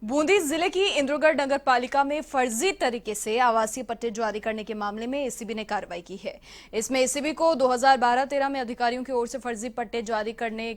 बूंदी जिले की इंद्रगढ़ नगर पालिका में फर्जी तरीके से आवासीय पट्टे जारी करने के मामले में एसीबी ने कार्रवाई की है। इसमें एसीबी को 2012-13 में अधिकारियों की ओर से फर्जी पट्टे जारी करने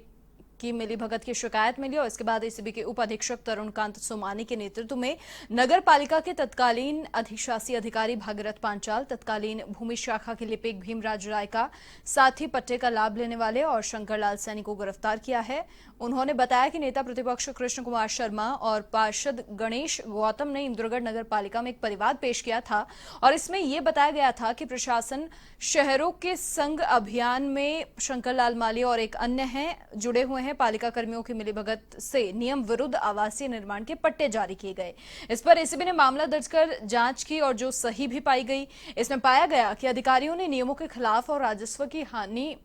की मिलीभगत की शिकायत मिली और इसके बाद एसीबी के उप अधीक्षक तरुणकांत सोमानी के नेतृत्व में नगर पालिका के तत्कालीन अधिशासी अधिकारी भागीरथ पांचाल, तत्कालीन भूमि शाखा के लिपिक भीमराज राय का साथ ही पट्टे का लाभ लेने वाले और शंकरलाल सैनी को गिरफ्तार किया है। उन्होंने बताया कि नेता प्रतिपक्ष कृष्ण कुमार शर्मा और पार्षद गणेश गौतम ने इंद्रगढ़ नगर पालिका में एक परिवाद पेश किया था और इसमें यह बताया गया था कि प्रशासन शहरों के संघ अभियान में शंकरलाल माली और एक अन्य हैं जुड़े हुए हैं। पालिका कर्मियों की मिलीभगत से नियम विरुद्ध आवासीय निर्माण के पट्टे जारी किए गए। इस पर एसीबी ने मामला दर्ज कर जांच की और जो सही भी पाई गई। इसमें पाया गया कि अधिकारियों ने नियमों के खिलाफ और राजस्व की हानि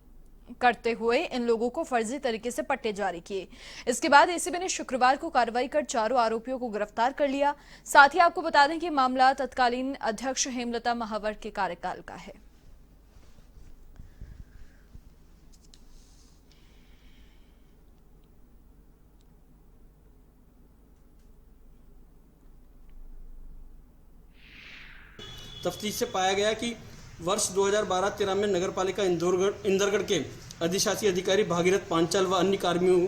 करते हुए इन लोगों को फर्जी तरीके से पट्टे जारी किए। इसके बाद एसीबी ने शुक्रवार को कार्रवाई कर चारों आरोपियों को गिरफ्तार कर लिया। साथ ही आपको बता दें कि मामला तत्कालीन अध्यक्ष हेमलता महावर के कार्यकाल का है। तफ्तीश से पाया गया कि वर्ष 2012-13 में नगरपालिका इंदरगढ़ के अधिशासी अधिकारी भागीरथ पांचाल व अन्य कर्मियों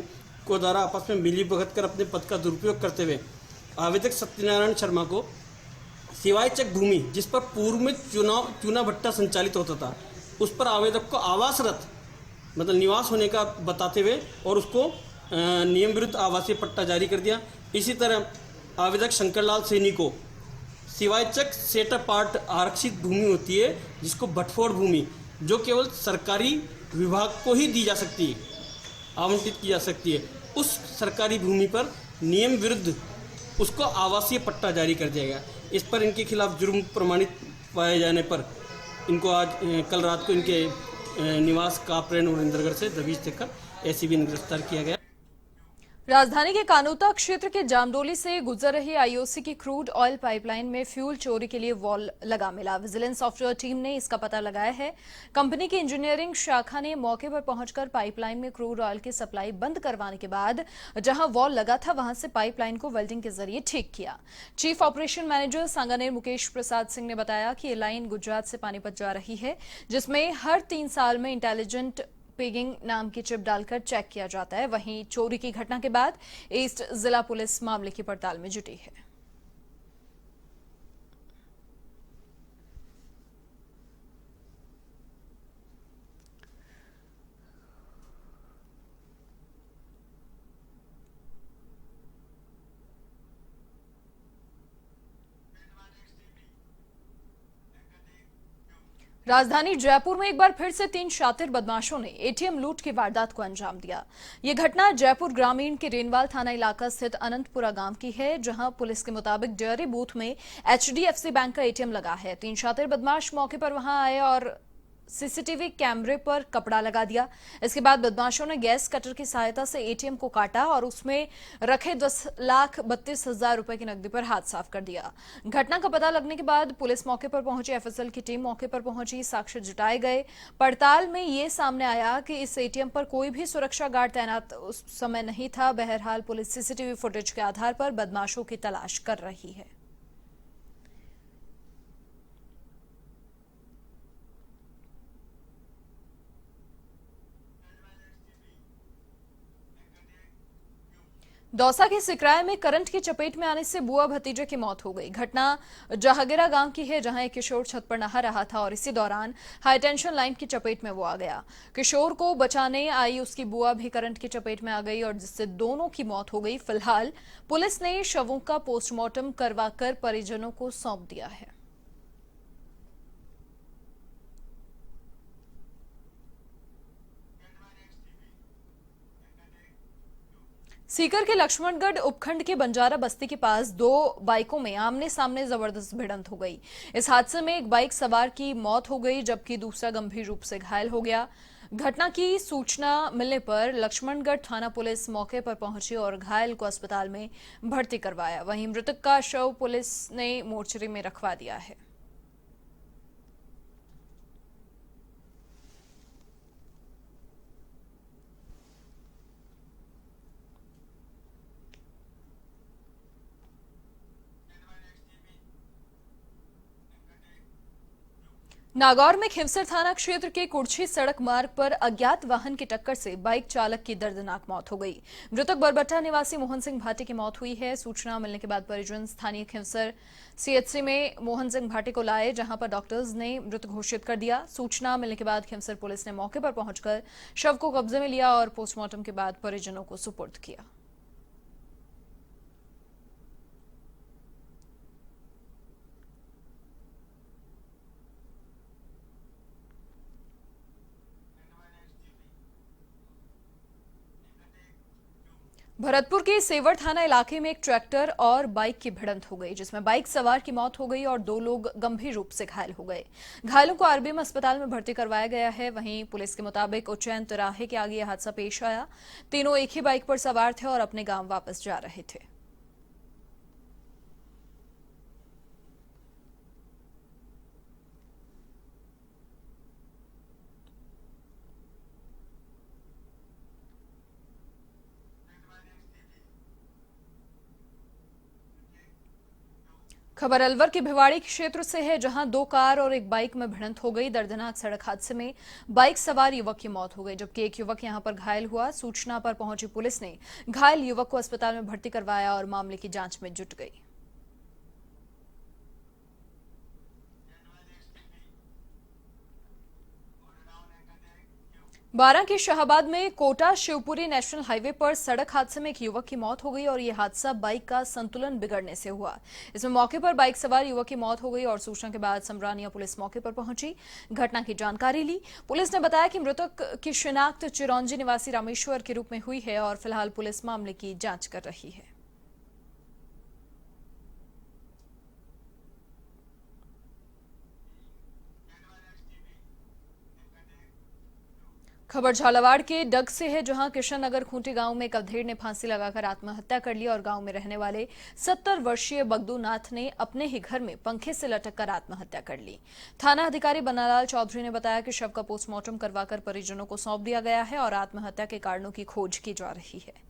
को द्वारा आपस में मिलीभगत कर अपने पद का दुरुपयोग करते हुए आवेदक सत्यनारायण शर्मा को सिवाय चक भूमि जिस पर पूर्व में चूना भट्टा संचालित होता था उस पर आवेदक को आवासरत मतलब निवास होने का बताते हुए और उसको नियम विरुद्ध आवासीय पट्टा जारी कर दिया। इसी तरह आवेदक शंकरलाल सैनी को सिवाय चक सेटअप पार्ट आरक्षित भूमि होती है जिसको भटफोड़ भूमि जो केवल सरकारी विभाग को ही दी जा सकती है, आवंटित की जा सकती है, उस सरकारी भूमि पर नियम विरुद्ध उसको आवासीय पट्टा जारी कर दिया गया। इस पर इनके खिलाफ जुर्म प्रमाणित पाए जाने पर इनको आज कल रात को इनके निवास कापरेन और इंद्रगढ़ से दबिश देकर एसीबी ने गिरफ्तार किया गया। राजधानी के कानोता क्षेत्र के जामडोली से गुजर रही आईओसी की क्रूड ऑयल पाइपलाइन में फ्यूल चोरी के लिए वॉल लगा मिला। विजिलेंस सॉफ्टवेयर टीम ने इसका पता लगाया है। कंपनी की इंजीनियरिंग शाखा ने मौके पर पहुंचकर पाइपलाइन में क्रूड ऑयल की सप्लाई बंद करवाने के बाद जहां वॉल लगा था वहां से पाइपलाइन को वेल्डिंग के जरिए ठीक किया। Chief operation manager Sanganer Mukesh Prasad Singh ने बताया कि ये लाइन गुजरात से पानीपत जा रही है जिसमें हर 3 साल में इंटेलिजेंट पिगिंग नाम की चिप डालकर चेक किया जाता है। वहीं चोरी की घटना के बाद ईस्ट जिला पुलिस मामले की पड़ताल में जुटी है। राजधानी जयपुर में एक बार फिर से 3 शातिर बदमाशों ने एटीएम लूट की वारदात को अंजाम दिया। यह घटना जयपुर ग्रामीण के रेनवाल थाना इलाका स्थित अनंतपुरा गांव की है जहां पुलिस के मुताबिक डेयरी बूथ में एचडीएफसी बैंक का एटीएम लगा है। 3 शातिर बदमाश मौके पर वहां आए और सीसीटीवी कैमरे पर कपड़ा लगा दिया। इसके बाद बदमाशों ने गैस कटर की सहायता से एटीएम को काटा और उसमें रखे 10,32,000 रुपए की नकदी पर हाथ साफ कर दिया। घटना का पता लगने के बाद पुलिस मौके पर पहुंची। एफएसएल की टीम मौके पर पहुंची, साक्ष्य जुटाए गए। पड़ताल में यह सामने आया कि इस एटीएम पर कोई भी सुरक्षा गार्ड तैनात उस समय नहीं था। बहरहाल पुलिस सीसीटीवी फुटेज के आधार पर बदमाशों की तलाश कर रही है। दौसा के सिकराय में करंट की चपेट में आने से बुआ भतीजे की मौत हो गई। घटना जहागिरा गांव की है जहां एक किशोर छत पर नहा रहा था और इसी दौरान हाईटेंशन लाइन की चपेट में वो आ गया। किशोर को बचाने आई उसकी बुआ भी करंट की चपेट में आ गई और जिससे दोनों की मौत हो गई। फिलहाल पुलिस ने शवों का पोस्टमार्टम करवाकर परिजनों को सौंप दिया है। सीकर के लक्ष्मणगढ़ उपखंड के बंजारा बस्ती के पास 2 बाइकों में आमने सामने जबरदस्त भिड़ंत हो गई। इस हादसे में एक बाइक सवार की मौत हो गई जबकि दूसरा गंभीर रूप से घायल हो गया। घटना की सूचना मिलने पर लक्ष्मणगढ़ थाना पुलिस मौके पर पहुंची और घायल को अस्पताल में भर्ती करवाया। वहीं मृतक का शव पुलिस ने मोर्चरी में रखवा दिया है। नागौर में खिवसर थाना क्षेत्र के कुर्छी सड़क मार्ग पर अज्ञात वाहन की टक्कर से बाइक चालक की दर्दनाक मौत हो गई। मृतक बरबट्टा निवासी मोहन सिंह भाटी की मौत हुई है। सूचना मिलने के बाद परिजन स्थानीय खिवसर सीएचसी में मोहन सिंह भाटी को लाए, जहां पर डॉक्टर्स ने मृत घोषित कर दिया। सूचना मिलने के बाद खिवसर पुलिस ने मौके पर पहुंचकर शव को कब्जे में लिया और पोस्टमार्टम के बाद परिजनों को सुपुर्द किया। भरतपुर के सेवर थाना इलाके में एक ट्रैक्टर और बाइक की भिड़ंत हो गई, जिसमें बाइक सवार की मौत हो गई और 2 लोग गंभीर रूप से घायल हो गए। घायलों को आरबीएम अस्पताल में भर्ती करवाया गया है। वहीं पुलिस के मुताबिक उज्जैन तिराहे के आगे यह हादसा पेश आया। तीनों एक ही बाइक पर सवार थे और अपने गांव वापस जा रहे थे। खबर अलवर के भिवाड़ी क्षेत्र से है, जहां 2 कार और एक बाइक में भिड़ंत हो गई। दर्दनाक सड़क हादसे में बाइक सवार युवक की मौत हो गई, जबकि एक युवक यहां पर घायल हुआ। सूचना पर पहुंची पुलिस ने घायल युवक को अस्पताल में भर्ती करवाया और मामले की जांच में जुट गई। बारां के शाहबाद में कोटा शिवपुरी नेशनल हाईवे पर सड़क हादसे में एक युवक की मौत हो गई और यह हादसा बाइक का संतुलन बिगड़ने से हुआ। इसमें मौके पर बाइक सवार युवक की मौत हो गई और सूचना के बाद समरानिया पुलिस मौके पर पहुंची, घटना की जानकारी ली। पुलिस ने बताया कि मृतक की शिनाख्त चिरौंजी निवासी रामेश्वर के रूप में हुई है और फिलहाल पुलिस मामले की जांच कर रही है। खबर झालावाड़ के डग से है, जहां किशन नगर खूंटी गांव में एक अधेड़ ने फांसी लगाकर आत्महत्या कर ली और गांव में रहने वाले 70 वर्षीय बगदू नाथ ने अपने ही घर में पंखे से लटककर आत्महत्या कर ली। थाना अधिकारी बनालाल चौधरी ने बताया कि शव का पोस्टमार्टम करवाकर परिजनों को सौंप दिया गया है और आत्महत्या के कारणों की खोज की जा रही है।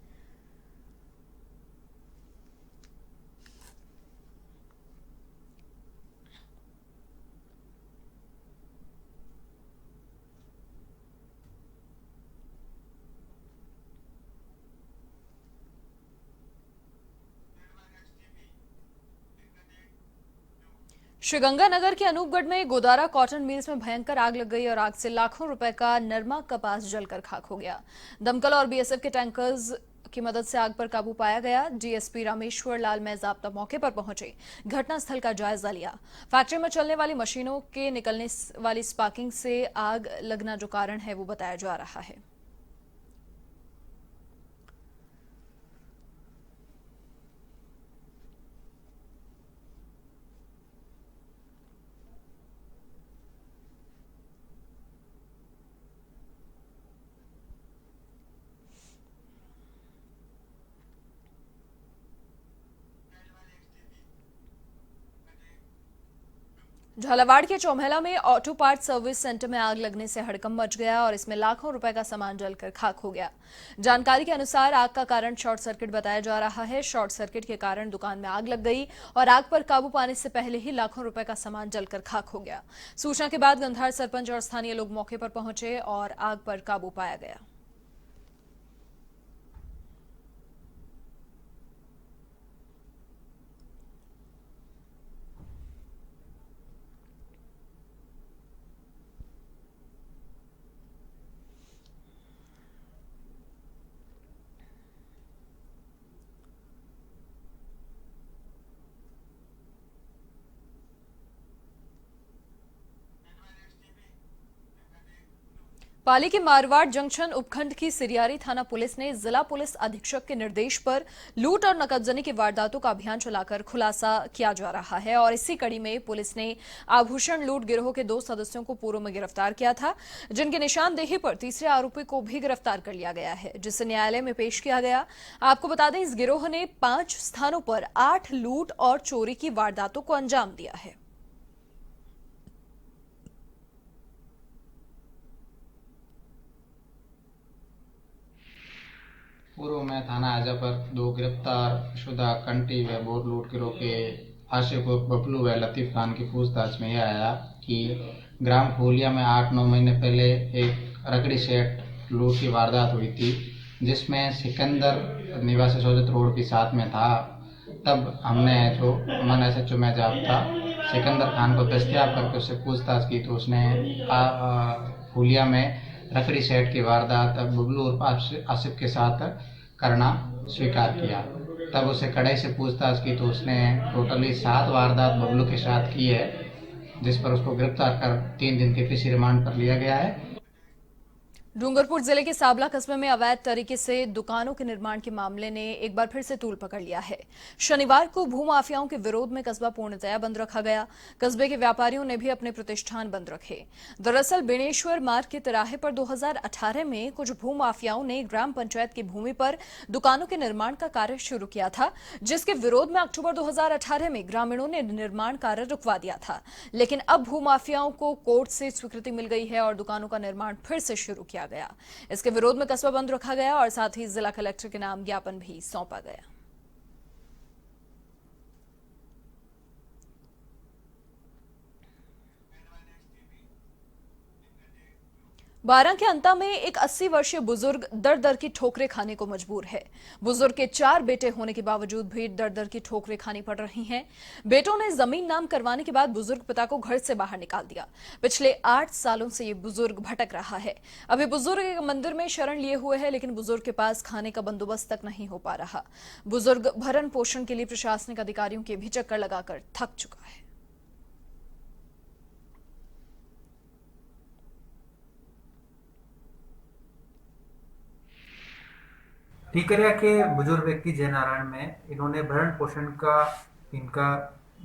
श्रीगंगानगर के अनूपगढ़ में गोदारा कॉटन मिल्स में भयंकर आग लग गई और आग से लाखों रुपए का नरमा कपास जलकर खाक हो गया। दमकल और बीएसएफ के टैंकर्स की मदद से आग पर काबू पाया गया। डीएसपी रामेश्वर लाल मेहजाब्ता मौके पर पहुंचे, घटनास्थल का जायजा लिया। फैक्ट्री में चलने वाली मशीनों के निकलने वाली स्पार्किंग से आग लगना जो कारण है वो बताया जा रहा है। झालावाड़ के चौमहला में ऑटो पार्ट सर्विस सेंटर में आग लगने से हड़कंप मच गया और इसमें लाखों रुपए का सामान जलकर खाक हो गया। जानकारी के अनुसार आग का कारण शॉर्ट सर्किट बताया जा रहा है। शॉर्ट सर्किट के कारण दुकान में आग लग गई और आग पर काबू पाने से पहले ही लाखों रुपए का सामान जलकर खाक हो गया। सूचना के बाद गंधार सरपंच और स्थानीय लोग मौके पर पहुंचे और आग पर काबू पाया गया। पाली के मारवाड़ जंक्शन उपखंड की सिरियारी थाना पुलिस ने जिला पुलिस अधीक्षक के निर्देश पर लूट और नकदजनी की वारदातों का अभियान चलाकर खुलासा किया जा रहा है और इसी कड़ी में पुलिस ने आभूषण लूट गिरोह के 2 सदस्यों को पूर्व में गिरफ्तार किया था, जिनकी निशानदेही पर तीसरे आरोपी को भी गिरफ्तार कर लिया गया है, जिसे न्यायालय में पेश किया गया। आपको बता दें, इस गिरोह ने 5 स्थानों पर 8 लूट और चोरी की वारदातों को अंजाम दिया है। पूर्व में थाना आजा पर 2 गिरफ्तार शुदा कंटी व बोर लूट गिरोह के आशिफ बबलू व लतीफ खान की पूछताछ में यह आया कि ग्राम फूलिया में 8-9 महीने पहले एक रकड़ी सेट लूट की वारदात हुई थी, जिसमें सिकंदर निवासी सोजत रोड की साथ में था। तब हमने जो अमन SHO में जॉब था, सिकंदर खान को दस्तयाब करके उससे पूछताछ की तो उसने फूलिया में रकड़ी सेट की वारदात बबलू और आसिफ के साथ करना स्वीकार किया। तब उसे कड़ाई से पूछताछ की तो उसने टोटली 7 वारदात बबलू के साथ की है, जिस पर उसको गिरफ्तार कर 3 दिन के पीसी रिमांड पर लिया गया है। डूंगरपुर जिले के साबला कस्बे में अवैध तरीके से दुकानों के निर्माण के मामले ने एक बार फिर से तूल पकड़ लिया है। शनिवार को भूमाफियाओं के विरोध में कस्बा पूर्णतया बंद रखा गया। कस्बे के व्यापारियों ने भी अपने प्रतिष्ठान बंद रखे। दरअसल बेणेश्वर मार्ग के तिराहे पर 2018 में कुछ भूमाफियाओं ने ग्राम पंचायत की भूमि पर दुकानों के निर्माण का कार्य शुरू किया था, जिसके विरोध में अक्टूबर 2018 में ग्रामीणों ने निर्माण कार्य रुकवा दिया था। लेकिन अब भूमाफियाओं को कोर्ट से स्वीकृति मिल गई है और दुकानों का निर्माण फिर से शुरू किया गया। इसके विरोध में कस्बा बंद रखा गया और साथ ही जिला कलेक्टर के नाम ज्ञापन भी सौंपा गया। बारां के अंता में एक 80 वर्षीय बुजुर्ग दर दर की ठोकरें खाने को मजबूर है। बुजुर्ग के 4 बेटे होने के बावजूद भी दर दर की ठोकरें खानी पड़ रही हैं। बेटों ने जमीन नाम करवाने के बाद बुजुर्ग पिता को घर से बाहर निकाल दिया। पिछले 8 सालों से ये बुजुर्ग भटक रहा है। अभी बुजुर्ग एक मंदिर में शरण लिए हुए है, लेकिन बुजुर्ग के पास खाने का बंदोबस्त तक नहीं हो पा रहा। बुजुर्ग भरण पोषण के लिए प्रशासनिक अधिकारियों के भी चक्कर लगाकर थक चुका है। टीकरिया के बुजुर्ग व्यक्ति जयनारायण में इन्होंने भरण पोषण का इनका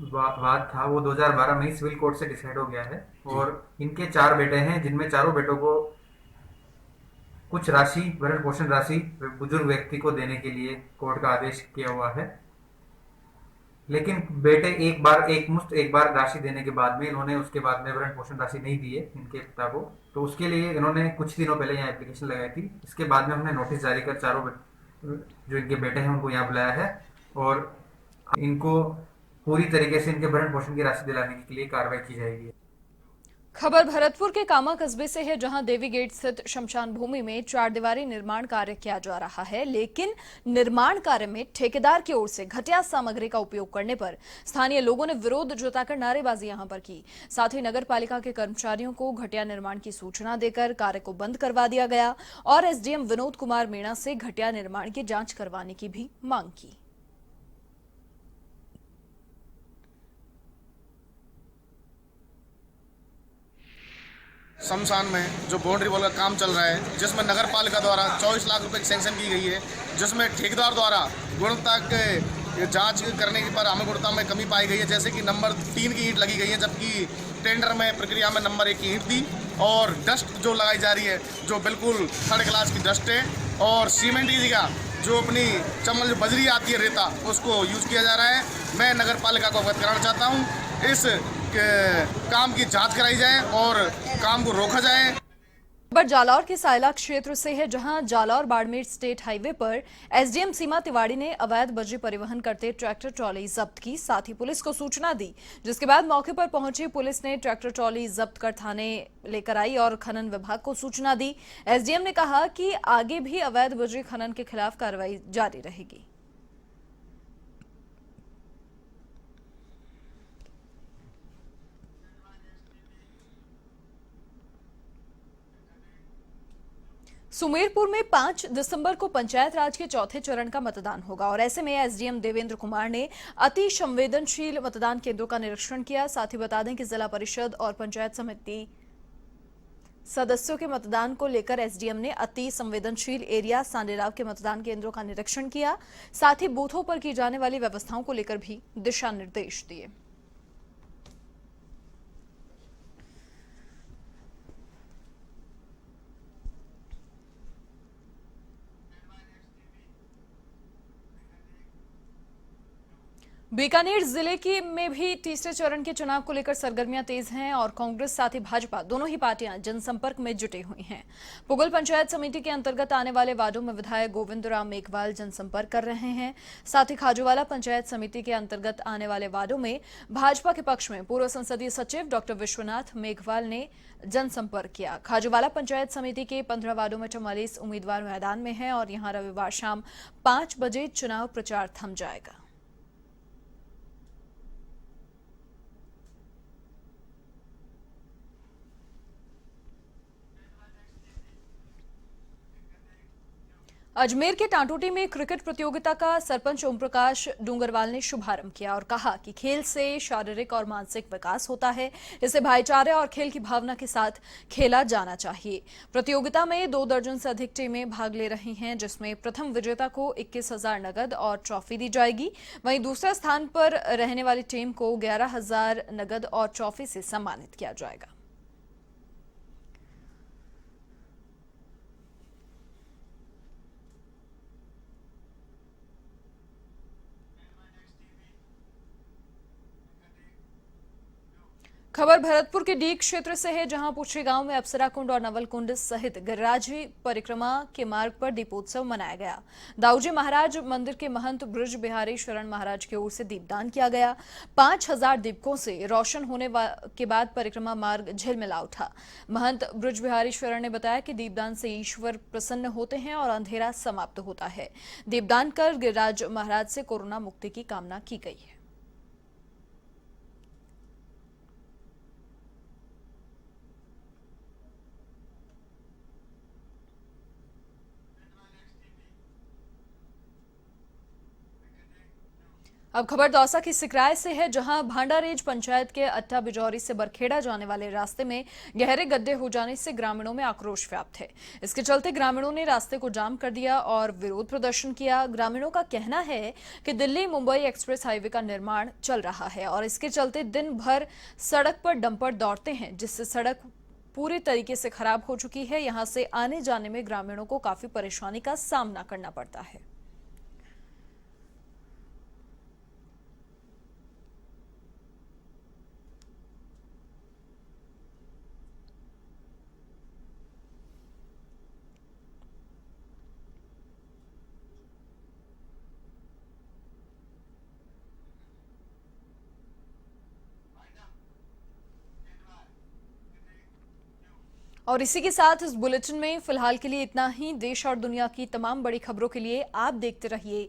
वाद था, वो 2012 में ही सिविल कोर्ट से डिसाइड हो गया है। और इनके 4 बेटे हैं, जिनमें चारों बेटों को कुछ राशि, भरण पोषण राशि बुजुर्ग व्यक्ति को देने के लिए कोर्ट का आदेश किया हुआ है। लेकिन बेटे एक बार राशि देने के बाद में इन्होंने उसके बाद में भरण पोषण राशि नहीं दी है इनके पिता को। तो उसके लिए इन्होंने कुछ दिनों पहले यहाँ एप्लीकेशन लगाई थी। इसके बाद में हमने नोटिस जारी कर चारों जो इनके बेटे हैं उनको यहाँ बुलाया है और इनको पूरी तरीके से इनके भरण पोषण की राशि दिलाने के लिए कार्रवाई की जाएगी। खबर भरतपुर के कामा कस्बे से है, जहां देवी गेट स्थित शमशान भूमि में 4 दीवारी निर्माण कार्य किया जा रहा है। लेकिन निर्माण कार्य में ठेकेदार की ओर से घटिया सामग्री का उपयोग करने पर स्थानीय लोगों ने विरोध जताकर नारेबाजी यहां पर की। साथ ही नगर पालिका के कर्मचारियों को घटिया निर्माण की सूचना देकर कार्य को बंद करवा दिया गया और SDM विनोद कुमार मीणा से घटिया निर्माण की जांच करवाने की भी मांग की। शमशान में जो बाउंड्री वॉल का काम चल रहा है, जिसमें नगर पालिका द्वारा 24 लाख रुपए की सैंक्शन की गई है, जिसमें ठेकेदार द्वारा गुणवत्ता के जांच करने पर हमें गुणवत्ता में कमी पाई गई है। जैसे कि नंबर 3 की ईंट लगी गई है, जबकि टेंडर में प्रक्रिया में नंबर 1 की ईंट थी। और डस्ट जो लगाई जा रही है जो बिल्कुल 3rd क्लास की डस्ट है। और सीमेंट एरिया जो अपनी चमल जो बजरी आती है, रेता, उसको यूज़ किया जा रहा है। मैं नगर पालिका को अवगत कराना चाहता हूँ, इस काम की जांच कराई जाए और काम को रोका जाए। खबर जालौर के सायला क्षेत्र से है, जहां जालौर बाड़मेर स्टेट हाईवे पर SDM सीमा तिवाड़ी ने अवैध बजरी परिवहन करते ट्रैक्टर ट्रॉली जब्त की। साथ ही पुलिस को सूचना दी, जिसके बाद मौके पर पहुंची पुलिस ने ट्रैक्टर ट्रॉली जब्त कर थाने लेकर आई और खनन विभाग को सूचना दी। SDM ने कहा कि आगे भी अवैध बजरी खनन के खिलाफ कार्रवाई जारी रहेगी। सुमेरपुर में 5 दिसंबर को पंचायत राज के चौथे चरण का मतदान होगा और ऐसे में SDM देवेंद्र कुमार ने अति संवेदनशील मतदान केंद्रों का निरीक्षण किया। साथ ही बता दें कि जिला परिषद और पंचायत समिति सदस्यों के मतदान को लेकर SDM ने अति संवेदनशील एरिया सांडेराव के मतदान केंद्रों का निरीक्षण किया। साथ ही बूथों पर की जाने वाली व्यवस्थाओं को लेकर भी दिशा निर्देश दिए। बीकानेर जिले की में भी तीसरे चरण के चुनाव को लेकर सरगर्मियां तेज हैं और कांग्रेस साथ ही भाजपा दोनों ही पार्टियां जनसंपर्क में जुटी हुई हैं। पुगल पंचायत समिति के अंतर्गत आने वाले वार्डों में विधायक गोविंद राम मेघवाल जनसंपर्क कर रहे हैं। साथ ही खाजूवाला पंचायत समिति के अंतर्गत आने वाले वार्डों में भाजपा के पक्ष में पूर्व संसदीय सचिव डॉक्टर विश्वनाथ मेघवाल ने जनसंपर्क किया। खाजूवाला पंचायत समिति के 15 वार्डों में 44 उम्मीदवार मैदान में हैं और यहां रविवार शाम 5 बजे चुनाव प्रचार थम जाएगा। अजमेर के टांटोटी में क्रिकेट प्रतियोगिता का सरपंच ओम प्रकाश डूंगरवाल ने शुभारंभ किया और कहा कि खेल से शारीरिक और मानसिक विकास होता है, इसे भाईचारे और खेल की भावना के साथ खेला जाना चाहिए। प्रतियोगिता में 2 दर्जन से अधिक टीमें भाग ले रही हैं, जिसमें प्रथम विजेता को 21,000 नगद और ट्रॉफी दी जाएगी। वहीं दूसरे स्थान पर रहने वाली टीम को 11,000 नगद और ट्रॉफी से सम्मानित किया जाएगा। खबर भरतपुर के डीग क्षेत्र से है, जहां पुछरी गांव में अप्सरा कुंड और नवल कुंड सहित गिरिराजी परिक्रमा के मार्ग पर दीपोत्सव मनाया गया। दाऊजी महाराज मंदिर के महंत ब्रज बिहारी शरण महाराज की ओर से दीपदान किया गया। 5,000 दीपकों से रोशन होने के बाद परिक्रमा मार्ग झिलमिला उठा। महंत ब्रज बिहारी शरण ने बताया कि दीपदान से ईश्वर प्रसन्न होते हैं और अंधेरा समाप्त होता है। दीपदान कर गिरिराज महाराज से कोरोना मुक्ति की कामना की गई है। अब खबर दौसा की सिकराय से है, जहां भांडारेज पंचायत के अट्टा बिजौरी से बरखेड़ा जाने वाले रास्ते में गहरे गड्ढे हो जाने से ग्रामीणों में आक्रोश व्याप्त है। इसके चलते ग्रामीणों ने रास्ते को जाम कर दिया और विरोध प्रदर्शन किया। ग्रामीणों का कहना है कि दिल्ली मुंबई एक्सप्रेस हाईवे का निर्माण चल रहा है और इसके चलते दिन भर सड़क पर डंपर दौड़ते हैं, जिससे सड़क पूरी तरीके से खराब हो चुकी है। यहां से आने जाने में ग्रामीणों को काफी परेशानी का सामना करना पड़ता है। और इसी के साथ इस बुलेटिन में फिलहाल के लिए इतना ही। देश और दुनिया की तमाम बड़ी खबरों के लिए आप देखते रहिए